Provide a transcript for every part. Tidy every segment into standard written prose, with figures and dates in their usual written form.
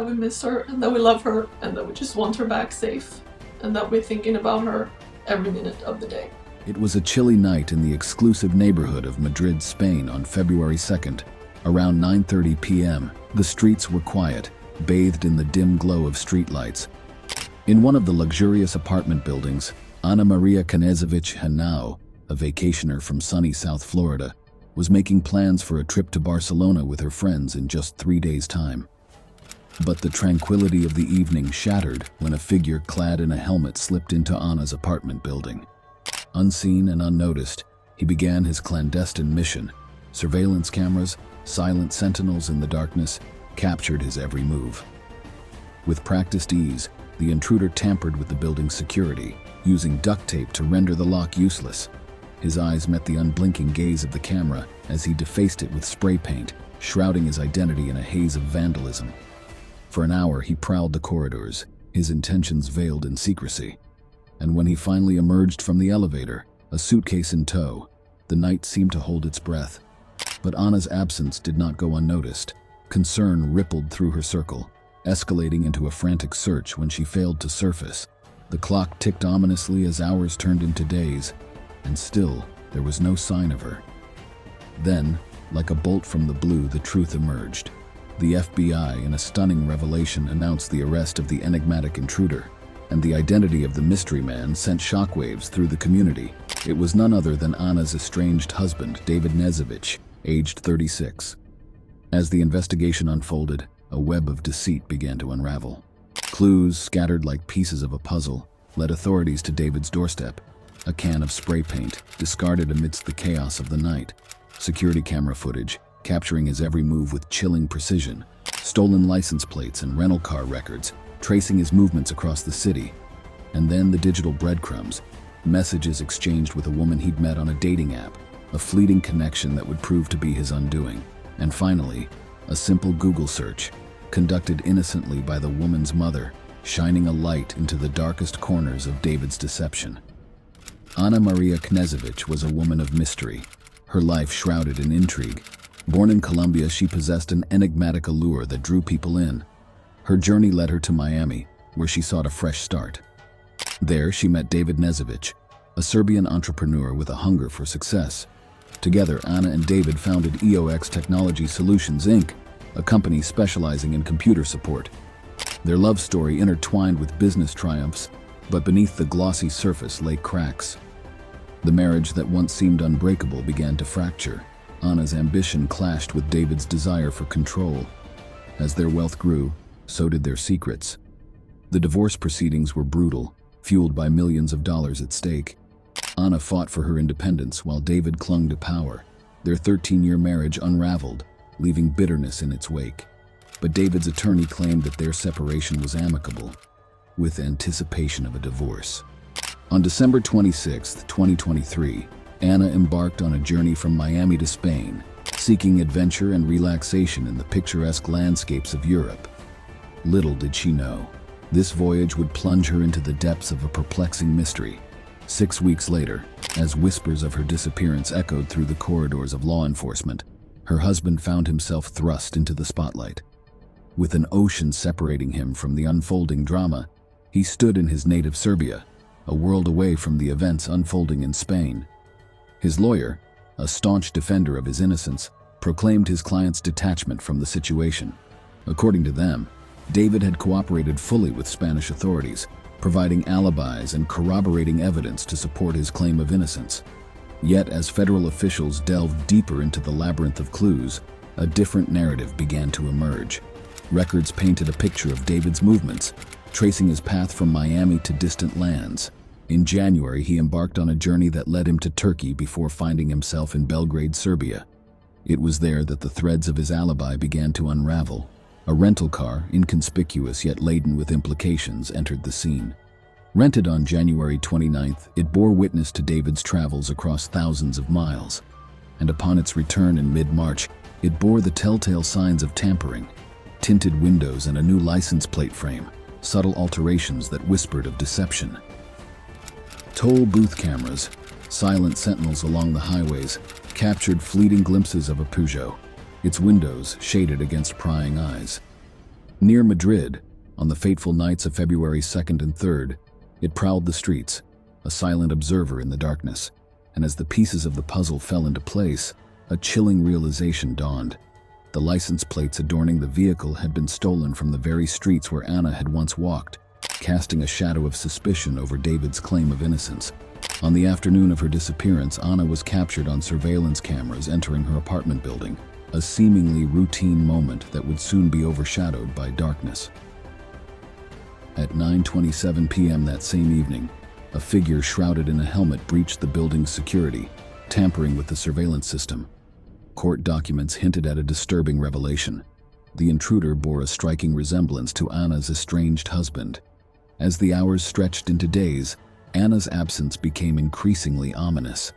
we miss her and that we love her and that we just want her back safe and that we're thinking about her every minute of the day. It was a chilly night in the exclusive neighborhood of Madrid, Spain on February 2nd. Around 9:30 p.m., the streets were quiet, bathed in the dim glow of streetlights. In one of the luxurious apartment buildings, Maria Knezevich, a vacationer from sunny South Florida, was making plans for a trip to Barcelona with her friends in just 3 days' time. But the tranquility of the evening shattered when a figure clad in a helmet slipped into Anna's apartment building. Unseen and unnoticed, he began his clandestine mission. Surveillance cameras, silent sentinels in the darkness, captured his every move. With practiced ease, the intruder tampered with the building's security, using duct tape to render the lock useless. His eyes met the unblinking gaze of the camera as he defaced it with spray paint, shrouding his identity in a haze of vandalism. For an hour, he prowled the corridors, his intentions veiled in secrecy. And when he finally emerged from the elevator, a suitcase in tow, the night seemed to hold its breath. But Anna's absence did not go unnoticed. Concern rippled through her circle, escalating into a frantic search when she failed to surface. The clock ticked ominously as hours turned into days, and still there was no sign of her. Then, like a bolt from the blue, the truth emerged. The FBI, in a stunning revelation, announced the arrest of the enigmatic intruder, and the identity of the mystery man sent shockwaves through the community. It was none other than Anna's estranged husband, David Knezevich, aged 36. As the investigation unfolded, a web of deceit began to unravel. Clues, scattered like pieces of a puzzle, led authorities to David's doorstep. A can of spray paint, discarded amidst the chaos of the night. Security camera footage, capturing his every move with chilling precision. Stolen license plates and rental car records, tracing his movements across the city. And then the digital breadcrumbs, messages exchanged with a woman he'd met on a dating app, a fleeting connection that would prove to be his undoing. And finally, a simple Google search, conducted innocently by the woman's mother, shining a light into the darkest corners of David's deception. Maria Knezevich was a woman of mystery, her life shrouded in intrigue. Born in Colombia, she possessed an enigmatic allure that drew people in. Her journey led her to Miami, where she sought a fresh start. There, she met David Knezevich, a Serbian entrepreneur with a hunger for success. Together, Anna and David founded EOX Technology Solutions, Inc., a company specializing in computer support. Their love story intertwined with business triumphs, but beneath the glossy surface lay cracks. The marriage that once seemed unbreakable began to fracture. Anna's ambition clashed with David's desire for control. As their wealth grew, so did their secrets. The divorce proceedings were brutal, fueled by millions of dollars at stake. Anna fought for her independence while David clung to power. Their 13-year marriage unraveled, leaving bitterness in its wake. But David's attorney claimed that their separation was amicable, with anticipation of a divorce. On December 26, 2023, Anna embarked on a journey from Miami to Spain, seeking adventure and relaxation in the picturesque landscapes of Europe. Little did she know, this voyage would plunge her into the depths of a perplexing mystery. 6 weeks later, as whispers of her disappearance echoed through the corridors of law enforcement, her husband found himself thrust into the spotlight. With an ocean separating him from the unfolding drama, he stood in his native Serbia, a world away from the events unfolding in Spain. His lawyer, a staunch defender of his innocence, proclaimed his client's detachment from the situation. According to them, David had cooperated fully with Spanish authorities, providing alibis and corroborating evidence to support his claim of innocence. Yet, as federal officials delved deeper into the labyrinth of clues, a different narrative began to emerge. Records painted a picture of David's movements, tracing his path from Miami to distant lands. In January, he embarked on a journey that led him to Turkey before finding himself in Belgrade, Serbia. It was there that the threads of his alibi began to unravel. A rental car, inconspicuous yet laden with implications, entered the scene. Rented on January 29th, it bore witness to David's travels across thousands of miles. And upon its return in mid-March, it bore the telltale signs of tampering. Tinted windows and a new license plate frame, subtle alterations that whispered of deception. Toll booth cameras, silent sentinels along the highways, captured fleeting glimpses of a Peugeot, its windows shaded against prying eyes. Near Madrid, on the fateful nights of February 2nd and 3rd, it prowled the streets, a silent observer in the darkness, and as the pieces of the puzzle fell into place, a chilling realization dawned. The license plates adorning the vehicle had been stolen from the very streets where Anna had once walked, casting a shadow of suspicion over David's claim of innocence. On the afternoon of her disappearance, Anna was captured on surveillance cameras entering her apartment building, a seemingly routine moment that would soon be overshadowed by darkness. At 9:27 p.m. that same evening, a figure shrouded in a helmet breached the building's security, tampering with the surveillance system. Court documents hinted at a disturbing revelation. The intruder bore a striking resemblance to Anna's estranged husband. As the hours stretched into days, Anna's absence became increasingly ominous.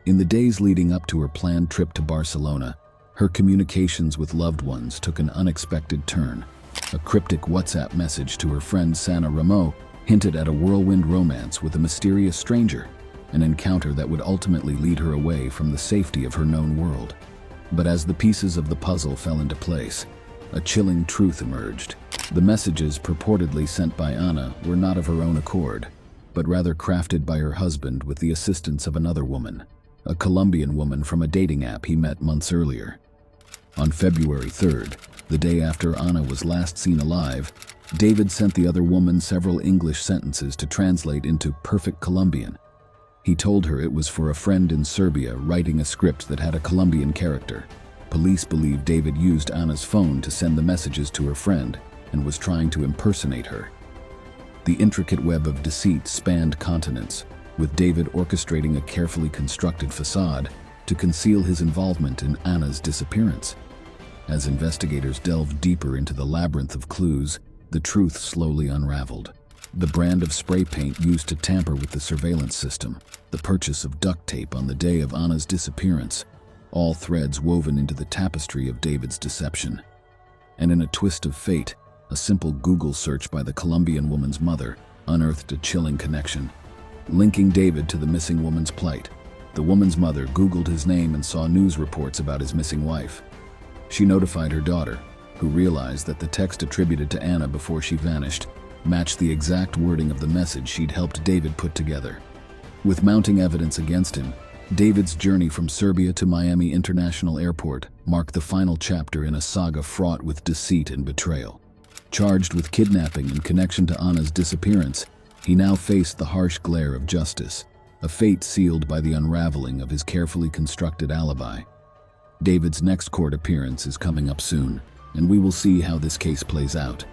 In the days leading up to her planned trip to Barcelona, her communications with loved ones took an unexpected turn. A cryptic WhatsApp message to her friend Sana Ramo hinted at a whirlwind romance with a mysterious stranger, an encounter that would ultimately lead her away from the safety of her known world. But as the pieces of the puzzle fell into place, a chilling truth emerged. The messages purportedly sent by Anna were not of her own accord, but rather crafted by her husband with the assistance of another woman, a Colombian woman from a dating app he met months earlier. On February 3rd, the day after Anna was last seen alive, David sent the other woman several English sentences to translate into perfect Colombian. He told her it was for a friend in Serbia writing a script that had a Colombian character. Police believe David used Anna's phone to send the messages to her friend and was trying to impersonate her. The intricate web of deceit spanned continents, with David orchestrating a carefully constructed facade to conceal his involvement in Anna's disappearance. As investigators delved deeper into the labyrinth of clues, the truth slowly unraveled. The brand of spray paint used to tamper with the surveillance system, the purchase of duct tape on the day of Anna's disappearance, all threads woven into the tapestry of David's deception. And in a twist of fate, a simple Google search by the Colombian woman's mother unearthed a chilling connection, linking David to the missing woman's plight. The woman's mother Googled his name and saw news reports about his missing wife. She notified her daughter, who realized that the text attributed to Anna before she vanished matched the exact wording of the message she'd helped David put together. With mounting evidence against him, David's journey from Serbia to Miami International Airport marked the final chapter in a saga fraught with deceit and betrayal. Charged with kidnapping in connection to Anna's disappearance, he now faced the harsh glare of justice, a fate sealed by the unraveling of his carefully constructed alibi. David's next court appearance is coming up soon, and we will see how this case plays out.